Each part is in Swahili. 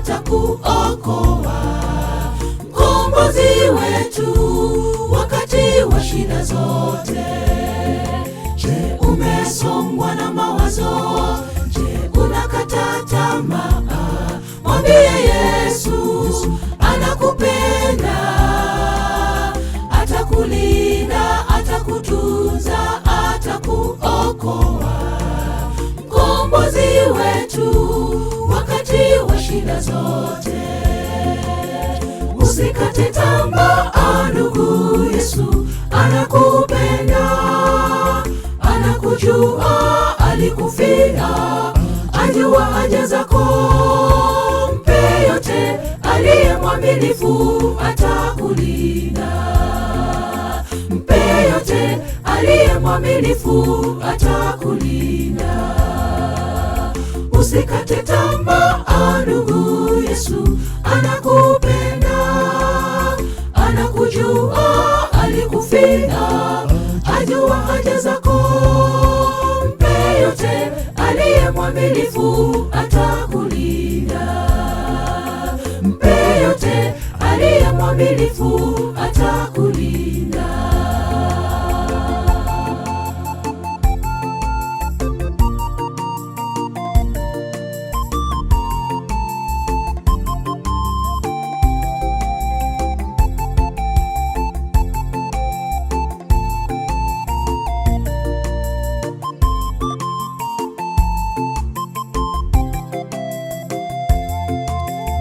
atakuokoa. Mkombozi wetu wakati wa shida zote. Je, umesongwa na mawazo? Je, unakata tamaa? Mwambie Yesu anakupenda, atakulinda, atakutunza, atakuokoa. Mkombozi wetu wakati wa shida zote. Usikate tamaa ndugu, Yesu anakupenda, anakujua, alikufia, ajua haja zako. Mpe yote, aliye mwaminifu atakulinda. Mpe yote, aliye mwaminifu atakulinda. Usikate tamaa ndugu, Yesu anakupenda, anakujua, alikufia, ajua haja zako. Mpe yote, aliye mwaminifu atakulinda. Mpe yote, aliye mwaminifu atakulinda.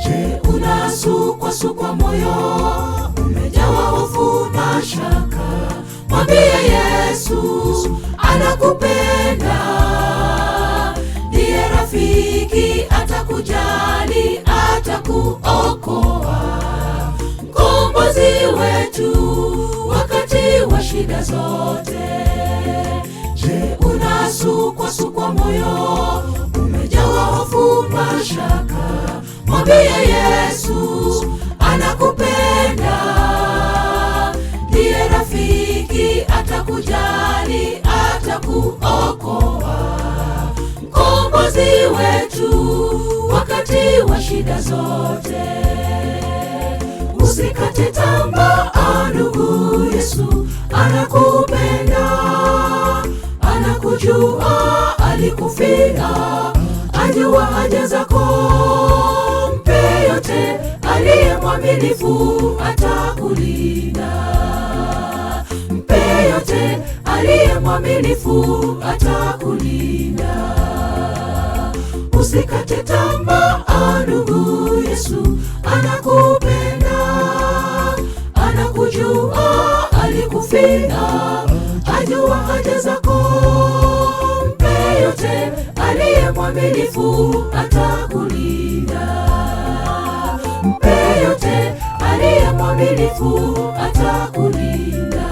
Je, unasukwa moyo, umejawa hofu na shaka? Mwambie Yesu anakupenda, ndiye rafiki, atakujali, atakuokoa. Mkombozi wetu wakati wa shida zote. Je, unasukwa moyo, umejawa hofu na shaka? Mwambie Yesu anakupenda, ndiye rafiki, atakujali, atakuokoa. Mkombozi wetu wakati wa shida zote. Usikate tamaa ndugu, Yesu anakupenda, anakujua, alikufia, ajua haja zako. Mpe yote, aliye mwaminifu atakulinda. Mpe yote, aliye mwaminifu atakulinda. Usikate tamaa ndugu, Yesu anakupenda, anakujua, alikufia, ajua haja zako. Mpe yote, aliye mwaminifu atakulinda. Mpe yote, aliye mwaminifu atakulinda.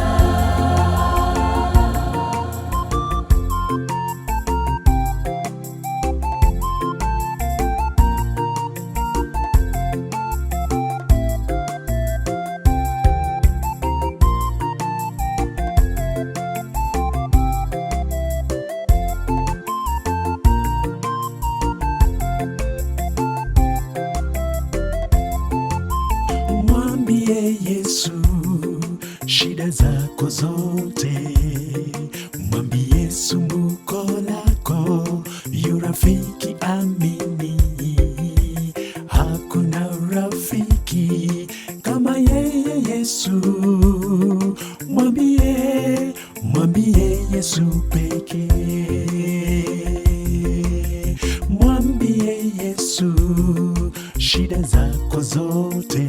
Mwambie Yesu shida zako zote. Mwambie sumbuko lako, yu rafiki amini. Hakuna rafiki kama yeye Yesu. Mwambie Yesu pekee. Mwambie Yesu shida zako zote.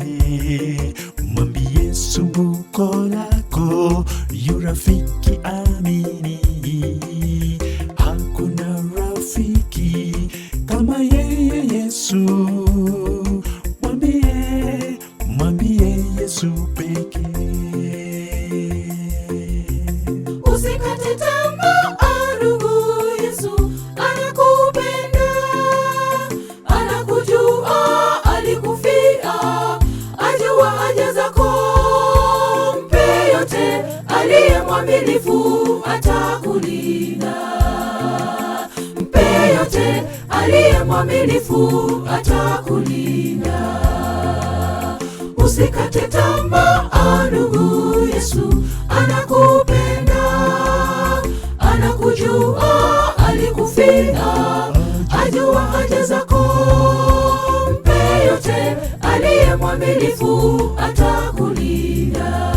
Mwambie sumbuko lako, yu rafiki amini. Hakuna rafiki kama yeye Yesu. Mwambie Yesu pekee. Usikate tamaa ndugu, Yesu anakupenda, anakujua, alikufia, ajua haja zako. Mpe yote, aliye mwaminifu atakulinda. Mpe yote, aliye mwaminifu atakulinda. Yesu anakupenda, anakujua, alikufia, ajua haja zako. Mpe yote, aliye mwaminifu atakulinda.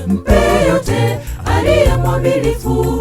Mpe yote, aliye mwaminifu